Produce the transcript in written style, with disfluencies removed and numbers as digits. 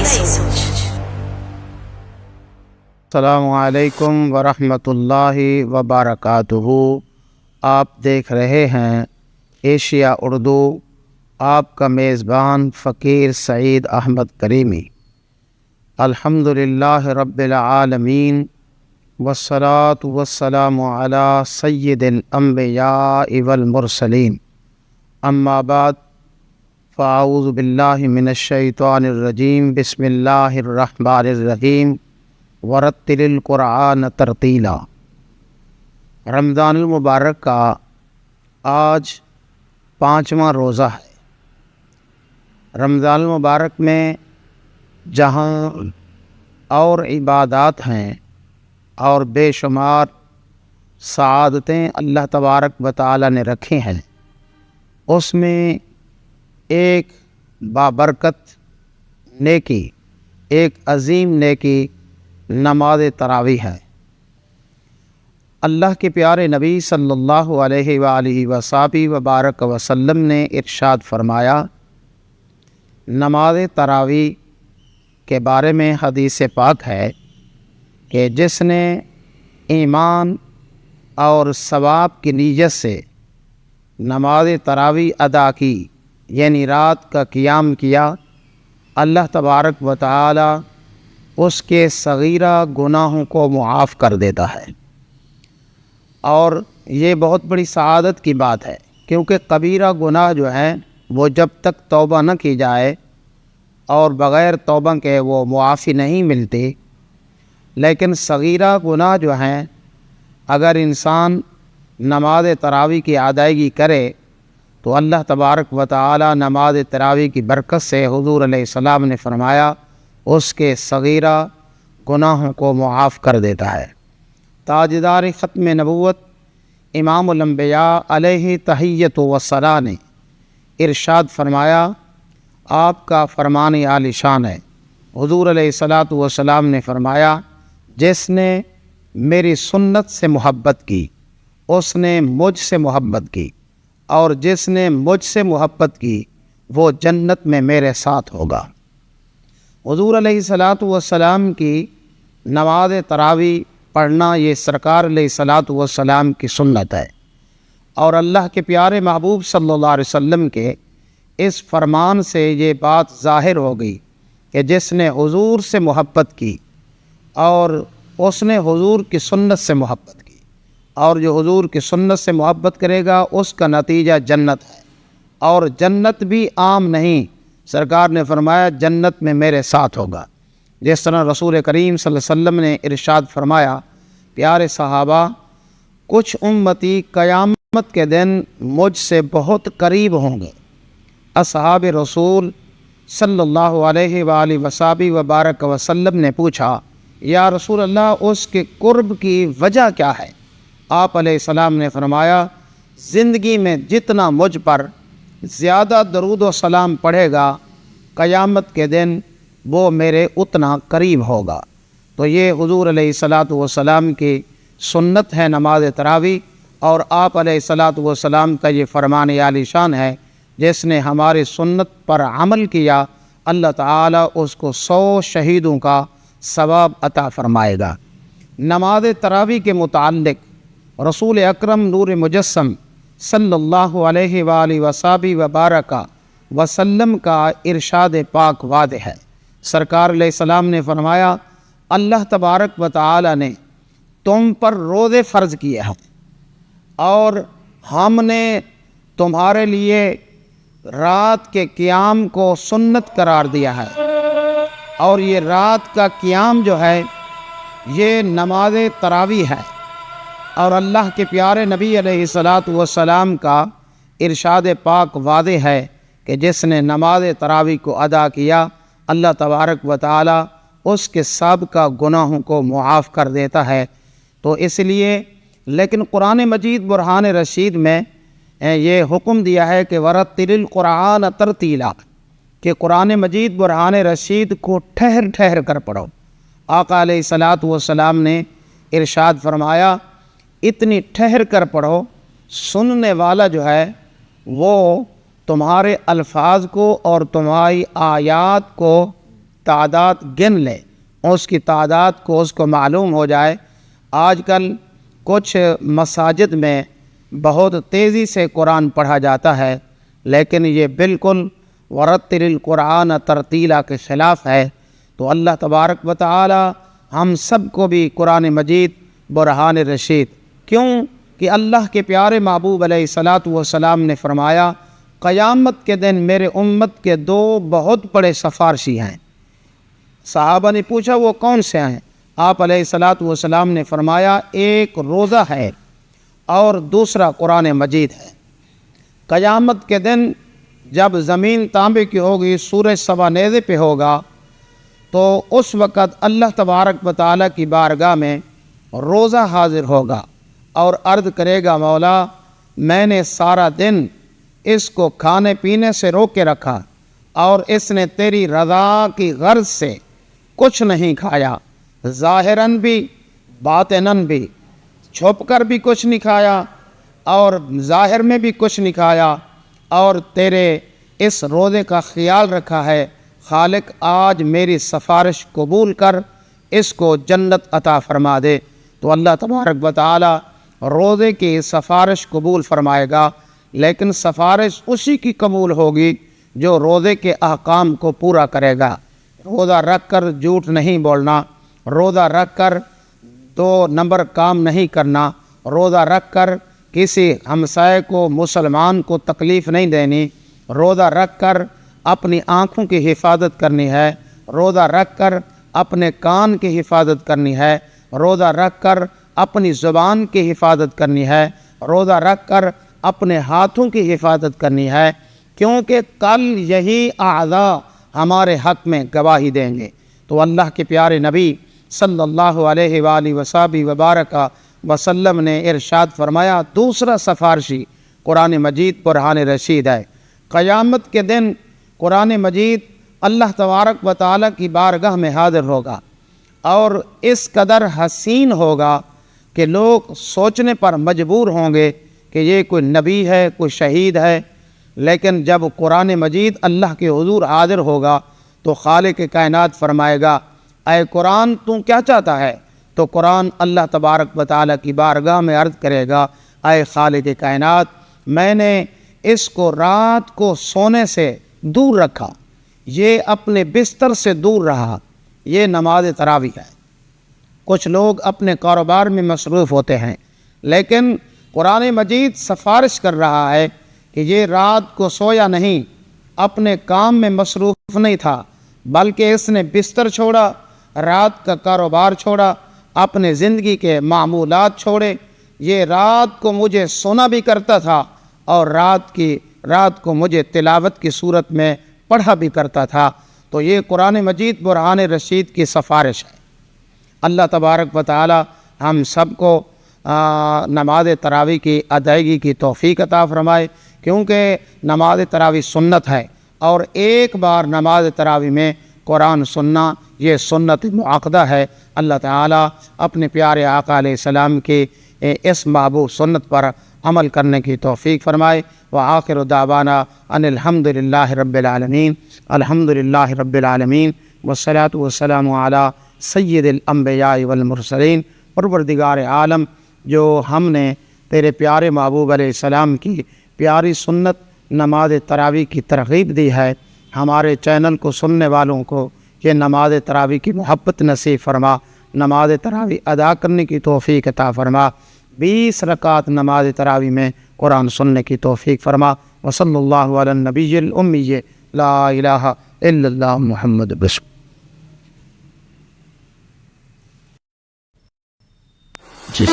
السلام علیکم ورحمۃ اللہ وبرکاتہ۔ آپ دیکھ رہے ہیں ایشیا اردو، آپ کا میزبان فقیر سعید احمد کریمی۔ الحمدللہ رب العالمین والصلاة والسلام علی سید الانبیاء والمرسلین، اما بعد فاعوذ باللہ من الشیطان الرجیم، بسم اللہ الرحمن الرحیم، ورتل القرآن ترتیلا۔ رمضان المبارک کا آج 5واں روزہ ہے۔ رمضان المبارک میں جہاں اور عبادات ہیں اور بے شمار سعادتیں اللہ تبارک و تعالی نے رکھی ہیں، اس میں ایک بابرکت نیکی، ایک عظیم نیکی نماز تراویح ہے۔ اللہ کے پیارے نبی صلی اللہ علیہ وآلہ وصحبہ وبارک وسلم نے ارشاد فرمایا، نماز تراویح کے بارے میں حدیث پاک ہے کہ جس نے ایمان اور ثواب کی نیت سے نماز تراویح ادا کی، یعنی رات کا قیام کیا، اللہ تبارک و تعالی اس کے صغیرہ گناہوں کو معاف کر دیتا ہے۔ اور یہ بہت بڑی سعادت کی بات ہے، کیونکہ کبیرہ گناہ جو ہیں وہ جب تک توبہ نہ کی جائے اور بغیر توبہ کے وہ معافی نہیں ملتی، لیکن صغیرہ گناہ جو ہیں اگر انسان نماز تراویح کی ادائیگی کرے تو اللہ تبارک و تعالی نماز تراویح کی برکت سے، حضور علیہ السلام نے فرمایا، اس کے صغیرہ گناہوں کو معاف کر دیتا ہے۔ تاجدار ختم نبوت امام الانبیاء علیہ تحیۃ وثناء نے ارشاد فرمایا، آپ کا فرمان عالی شان ہے۔ حضور علیہ الصلاۃ والسلام نے فرمایا، جس نے میری سنت سے محبت کی اس نے مجھ سے محبت کی، اور جس نے مجھ سے محبت کی وہ جنت میں میرے ساتھ ہوگا۔ حضور علیہ الصلاۃ والسلام کی نماز تراویح پڑھنا یہ سرکار علیہ الصلاۃ والسلام کی سنت ہے، اور اللہ کے پیارے محبوب صلی اللہ علیہ وسلم کے اس فرمان سے یہ بات ظاہر ہو گئی کہ جس نے حضور سے محبت کی اور اس نے حضور کی سنت سے محبت کی، اور جو حضور کی سنت سے محبت کرے گا اس کا نتیجہ جنت ہے، اور جنت بھی عام نہیں، سرکار نے فرمایا جنت میں میرے ساتھ ہوگا۔ جس طرح رسول کریم صلی اللہ علیہ وسلم نے ارشاد فرمایا، پیارے صحابہ، کچھ امتی قیامت کے دن مجھ سے بہت قریب ہوں گے۔ اصحاب رسول صلی اللہ علیہ وآلہ وصحبہ وبارک وسلم نے پوچھا، یا رسول اللہ، اس کے قرب کی وجہ کیا ہے؟ آپ علیہ السلام نے فرمایا، زندگی میں جتنا مجھ پر زیادہ درود و سلام پڑھے گا، قیامت کے دن وہ میرے اتنا قریب ہوگا۔ تو یہ حضور علیہ الصلاۃ والسلام کی سنت ہے نماز تراویح، اور آپ علیہ الصلاۃ والسلام کا یہ فرمان عالی شان ہے، جس نے ہماری سنت پر عمل کیا اللہ تعالیٰ اس کو 100 شہیدوں کا ثواب عطا فرمائے گا۔ نماز تراویح کے متعلق رسول اکرم نور مجسم صلی اللہ علیہ وآلہ وصحبہ وبارک وسلم کا ارشاد پاک واضح ہے۔ سرکار علیہ السلام نے فرمایا، اللہ تبارک و تعالی نے تم پر روزے فرض کیے ہیں، اور ہم نے تمہارے لیے رات کے قیام کو سنت قرار دیا ہے، اور یہ رات کا قیام جو ہے یہ نماز تراویح ہے۔ اور اللہ کے پیارے نبی علیہ الصلاۃ والسلام کا ارشاد پاک واضح ہے کہ جس نے نماز تراویح کو ادا کیا، اللہ تبارک و تعالی اس کے سابقہ گناہوں کو معاف کر دیتا ہے۔ تو اس لیے لیکن قرآن مجید برہان رشید میں یہ حکم دیا ہے کہ ورتل القرآن ترتیلا، کہ قرآن مجید برہان رشید کو ٹھہر ٹھہر کر پڑھو۔ آقا علیہ الصلاۃ والسلام نے ارشاد فرمایا، اتنی ٹھہر کر پڑھو، سننے والا جو ہے وہ تمہارے الفاظ کو اور تمہاری آیات کو تعداد گن لے، اس کی تعداد کو اس کو معلوم ہو جائے۔ آج کل کچھ مساجد میں بہت تیزی سے قرآن پڑھا جاتا ہے، لیکن یہ بالکل ورتل القرآن ترتیلا کے خلاف ہے۔ تو اللہ تبارک و تعالی ہم سب کو بھی قرآن مجید برہان رشید، کیوں کہ اللہ کے پیارے محبوب علیہ الصلاۃ والسلام نے فرمایا قیامت کے دن میرے امت کے دو بہت بڑے سفارشی ہیں۔ صحابہ نے پوچھا وہ کون سے ہیں؟ آپ علیہ الصلاۃ والسلام نے فرمایا ایک روزہ ہے اور دوسرا قرآن مجید ہے۔ قیامت کے دن جب زمین تانبے کی ہوگی، سورج سوا نیزے پہ ہوگا، تو اس وقت اللہ تبارک و تعالیٰ کی بارگاہ میں روزہ حاضر ہوگا اور عرض کرے گا مولا میں نے سارا دن اس کو کھانے پینے سے روک کے رکھا اور اس نے تیری رضا کی غرض سے کچھ نہیں کھایا، ظاہراً بھی باطناً بھی، چھپ کر بھی کچھ نہیں کھایا اور ظاہر میں بھی کچھ نہیں کھایا، اور تیرے اس روزے کا خیال رکھا ہے خالق آج میری سفارش قبول کر اس کو جنت عطا فرما دے۔ تو اللہ تبارک و تعالی روزے کی سفارش قبول فرمائے گا، لیکن سفارش اسی کی قبول ہوگی جو روزے کے احکام کو پورا کرے گا۔ روزہ رکھ کر جھوٹ نہیں بولنا، روزہ رکھ کر 2 نمبر کام نہیں کرنا، روزہ رکھ کر کسی ہمسائے کو مسلمان کو تکلیف نہیں دینی، روزہ رکھ کر اپنی آنکھوں کی حفاظت کرنی ہے، روزہ رکھ کر اپنے کان کی حفاظت کرنی ہے، روزہ رکھ کر اپنی زبان کی حفاظت کرنی ہے، روزہ رکھ کر اپنے ہاتھوں کی حفاظت کرنی ہے، کیونکہ کل یہی اعضاء ہمارے حق میں گواہی دیں گے۔ تو اللہ کے پیارے نبی صلی اللہ علیہ وآلہ وصحبہ وبارک وسلم نے ارشاد فرمایا دوسرا سفارشی قرآن مجید برہان رشید ہے۔ قیامت کے دن قرآن مجید اللہ تبارک و تعالیٰ کی بارگاہ میں حاضر ہوگا اور اس قدر حسین ہوگا کہ لوگ سوچنے پر مجبور ہوں گے کہ یہ کوئی نبی ہے، کوئی شہید ہے، لیکن جب قرآن مجید اللہ کے حضور حاضر ہوگا تو خالق کائنات فرمائے گا اے قرآن تو کیا چاہتا ہے؟ تو قرآن اللہ تبارک و تعالیٰ کی بارگاہ میں عرض کرے گا اے خالق کائنات میں نے اس کو رات کو سونے سے دور رکھا، یہ اپنے بستر سے دور رہا، یہ نماز تراویح ہے۔ کچھ لوگ اپنے کاروبار میں مصروف ہوتے ہیں، لیکن قرآن مجید سفارش کر رہا ہے کہ یہ رات کو سویا نہیں، اپنے کام میں مصروف نہیں تھا، بلکہ اس نے بستر چھوڑا، رات کا کاروبار چھوڑا، اپنے زندگی کے معمولات چھوڑے، یہ رات کو مجھے سونا بھی کرتا تھا اور رات کو مجھے تلاوت کی صورت میں پڑھا بھی کرتا تھا۔ تو یہ قرآن مجید برہان رشید کی سفارش ہے۔ اللہ تبارک و تعالی ہم سب کو نماز تراویح کی ادائیگی کی توفیق عطا فرمائے، کیونکہ نماز تراویح سنت ہے اور ایک بار نماز تراویح میں قرآن سننا یہ سنت معاقدہ ہے۔ اللہ تعالی اپنے پیارے آقا علیہ السلام کی اس محبوب سنت پر عمل کرنے کی توفیق فرمائے۔ وآخر دعوانا ان الحمد للہ رب العالمین، الحمد للہ رب العالمین، والصلاة والسلام علی سید الانبیاء والمرسلین۔ پروردگار عالم جو ہم نے تیرے پیارے محبوب علیہ السلام کی پیاری سنت نماز تراویح کی ترغیب دی ہے، ہمارے چینل کو سننے والوں کو یہ نماز تراویح کی محبت نصیب فرما، نماز تراویح ادا کرنے کی توفیق عطا فرما، 20 رکعت نماز تراویح میں قرآن سننے کی توفیق فرما۔ وصلی اللہ علی النبی الامی لا الہ الا اللہ محمد رسول۔ جی